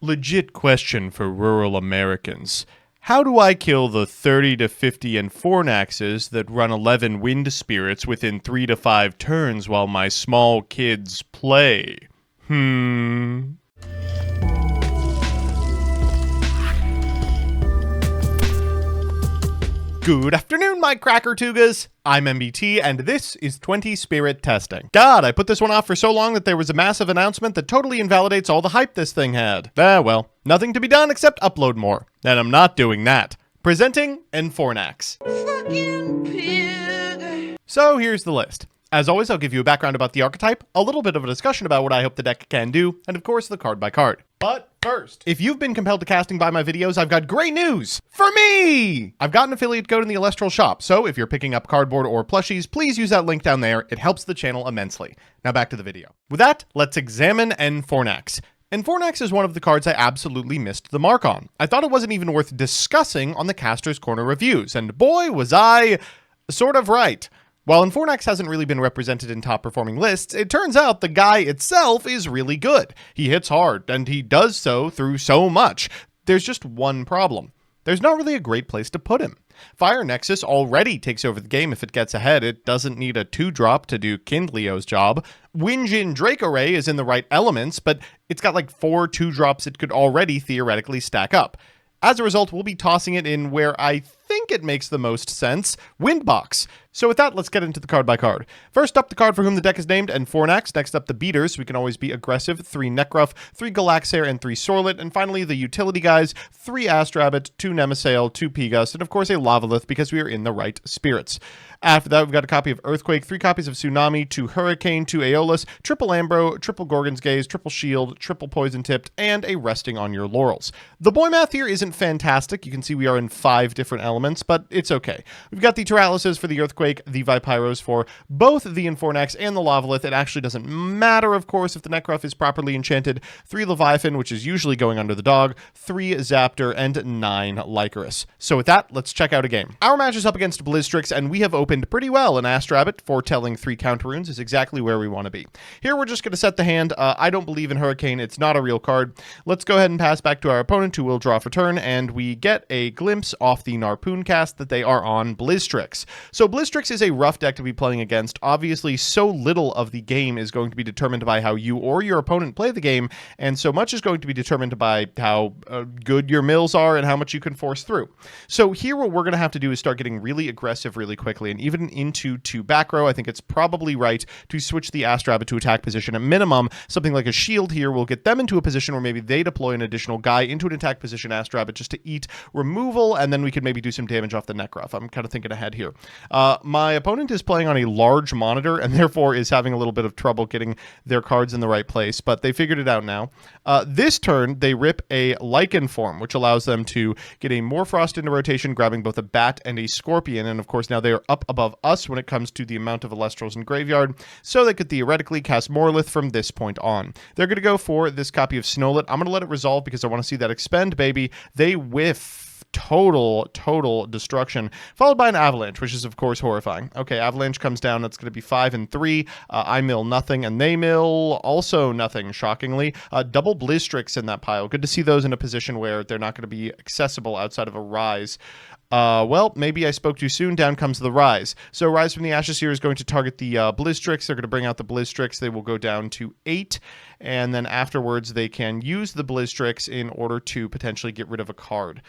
Legit question for rural Americans. How do I kill the 30 to 50 Enfornaxes that run 11 wind spirits within 3 to 5 turns while my small kids play? Good afternoon, my cracker tugas. I'm MBT, and this is 20 Spirit Testing. God, I put this one off for so long that there was a massive announcement that totally invalidates all the hype this thing had. Well, nothing to be done except upload more. And I'm not doing that. Presenting Enfornax. Fucking pig. So here's the list. As always, I'll give you a background about the archetype, a little bit of a discussion about what I hope the deck can do, and of course the card by card. But first, if you've been compelled to casting by my videos, I've got great news for me! I've got an affiliate code in the Elestrals shop, so if you're picking up cardboard or plushies, please use that link down there. It helps the channel immensely. Now back to the video. With that, let's examine Enfornax. Enfornax is one of the cards I absolutely missed the mark on. I thought it wasn't even worth discussing on the Caster's Corner reviews, and boy was I sort of right. While Enfornax hasn't really been represented in top-performing lists, it turns out the guy itself is really good. He hits hard, and he does so through so much. There's just one problem. There's not really a great place to put him. Fire Nexus already takes over the game if it gets ahead. It doesn't need a 2-drop to do Kindleo's job. Winjin Drake Array is in the right elements, but it's got like 4 2-drops it could already theoretically stack up. As a result, we'll be tossing it in where I think it makes the most sense, Windbox. So with that, let's get into the card by card. First up, the card for whom the deck is named, Enfornax. Next up, the beaters. We can always be aggressive, 3 Nekruff, 3 Galaxair, and 3 Sorlet. And finally, the utility guys, 3 Astrabbit, 2 Nemasail, 2 Piggus, and of course a Lavalith because we are in the right spirits. After that, we've got a copy of Earthquake, 3 copies of Tsunami, 2 Hurricane, 2 Aeolus, triple Ambro, triple Gorgon's Gaze, triple Shield, triple Poison Tipped, and a Resting on Your Laurels. The boy math here isn't fantastic. You can see we are in 5 different elements, but it's okay. We've got the Terralises for the Earthquake, the Vipyros for both the Enfornax and the Lavalith. It actually doesn't matter, of course, if the Nekruff is properly enchanted. 3 Leviathan, which is usually going under the dog, 3 Zaptor, and 9 Lycoris. So with that, let's check out a game. Our match is up against Blizztrix, and we have opened pretty well. An Astrabbit, foretelling 3 counter runes, is exactly where we want to be. Here, we're just going to set the hand. I don't believe in Hurricane. It's not a real card. Let's go ahead and pass back to our opponent, who will draw for turn, and we get a glimpse off the Narpoon cast that they are on Blizztrix. So Blizztrix is a rough deck to be playing against. Obviously, so little of the game is going to be determined by how you or your opponent play the game, and so much is going to be determined by how good your mills are and how much you can force through. So here, what we're going to have to do is start getting really aggressive really quickly, and even into 2 back row, I think it's probably right to switch the Astrabbit to attack position. At minimum, something like a shield here will get them into a position where maybe they deploy an additional guy into an attack position Astrabbit just to eat removal, and then we could maybe do some damage off the Nekruff. I'm kind of thinking ahead here. My opponent is playing on a large monitor and therefore is having a little bit of trouble getting their cards in the right place, but they figured it out now. This turn, they rip a Lichen form, which allows them to get a Morfrost into rotation, grabbing both a Bat and a Scorpion, and of course now they are up above us when it comes to the amount of Elestrals in graveyard, so they could theoretically cast Morlith from this point on. They're going to go for this copy of Snowlet. I'm going to let it resolve because I want to see that expend, baby. They whiff. Total destruction, followed by an Avalanche, which is of course horrifying. Okay, Avalanche comes down. That's going to be 5 and 3. I mill nothing, and they mill also nothing, shockingly. Double Blizztrix in that pile. Good to see those in a position where they're not going to be accessible outside of a Rise. Well, maybe I spoke too soon. Down comes the Rise. So Rise from the Ashes here is going to target the Blizztrix. They're going to bring out the Blizztrix. They will go down to 8. And then afterwards, they can use the Blizztrix in order to potentially get rid of a card.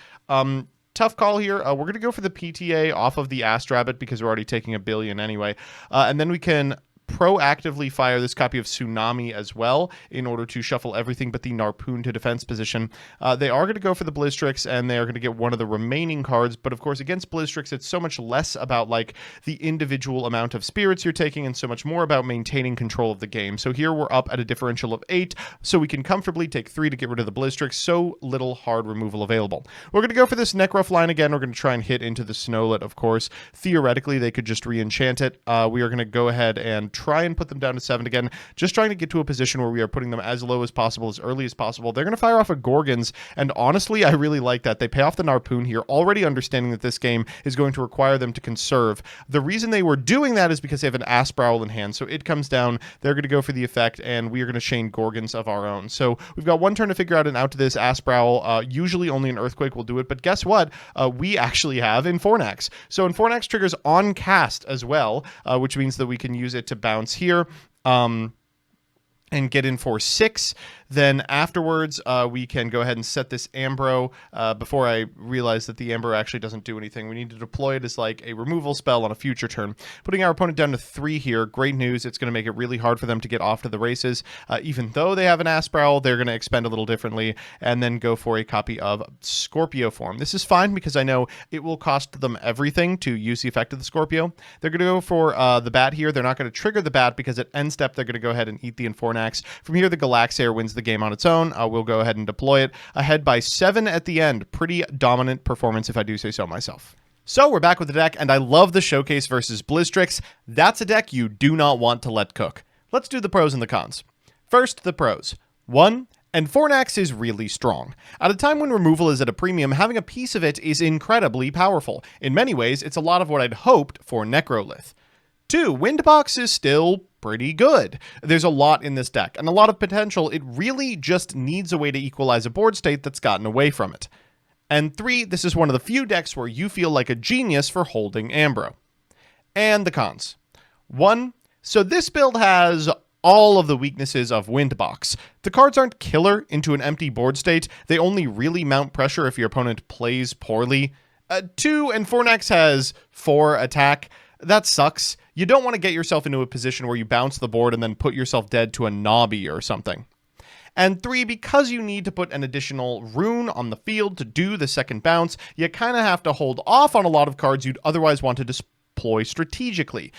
Tough call here. We're going to go for the PTA off of the Astrabbit because we're already taking 1 billion anyway. And then we can proactively fire this copy of Tsunami as well in order to shuffle everything but the Narpoon to defense position. They are going to go for the Blizztrix, and they are going to get one of the remaining cards, but of course against Blizztrix it's so much less about like the individual amount of spirits you're taking and so much more about maintaining control of the game. So here we're up at a differential of 8, so we can comfortably take 3 to get rid of the Blizztrix. So little hard removal available. We're going to go for this Nekruff line again. We're going to try and hit into the Snowlet, of course. Theoretically, they could just re-enchant it. We are going to go ahead and try and put them down to 7 again, just trying to get to a position where we are putting them as low as possible, as early as possible. They're going to fire off a Gorgons, and honestly, I really like that. They pay off the Harpoon here, already understanding that this game is going to require them to conserve. The reason they were doing that is because they have an Asprowl in hand, so it comes down, they're going to go for the effect, and we are going to chain Gorgons of our own. So we've got one turn to figure out an out to this Asprowl. Usually only an Earthquake will do it, but guess what? We actually have Enfornax. So Enfornax triggers on cast as well, which means that we can use it to bounce here. And get in for 6. Then afterwards, we can go ahead and set this Ambro. Before I realize that the Ambro actually doesn't do anything, we need to deploy it as like a removal spell on a future turn. Putting our opponent down to 3 here, great news. It's going to make it really hard for them to get off to the races. Even though they have an Asprowl, they're going to expend a little differently and then go for a copy of Scorpio form. This is fine because I know it will cost them everything to use the effect of the Scorpio. They're going to go for the Bat here. They're not going to trigger the Bat because at end step, they're going to go ahead and eat the Enfornax. From here, the Galaxair wins the game on its own. We'll go ahead and deploy it. Ahead by 7 at the end. Pretty dominant performance, if I do say so myself. So we're back with the deck, and I love the Showcase versus Blizztrix. That's a deck you do not want to let cook. Let's do the pros and the cons. First, the pros. 1. Enfornax is really strong. At a time when removal is at a premium, having a piece of it is incredibly powerful. In many ways, it's a lot of what I'd hoped for Necrolith. 2. Windbox is still pretty good. There's a lot in this deck, and a lot of potential. It really just needs a way to equalize a board state that's gotten away from it. And 3, this is one of the few decks where you feel like a genius for holding Ambro. And the cons. 1, so this build has all of the weaknesses of Windbox. The cards aren't killer into an empty board state. They only really mount pressure if your opponent plays poorly. 2, Enfornax has 4 attack. That sucks. You don't want to get yourself into a position where you bounce the board and then put yourself dead to a Nobby or something. And 3, because you need to put an additional rune on the field to do the second bounce, you kind of have to hold off on a lot of cards you'd otherwise want to deploy strategically.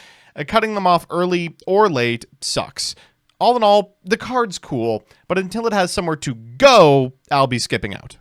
Cutting them off early or late sucks. All in all, the card's cool, but until it has somewhere to go, I'll be skipping out.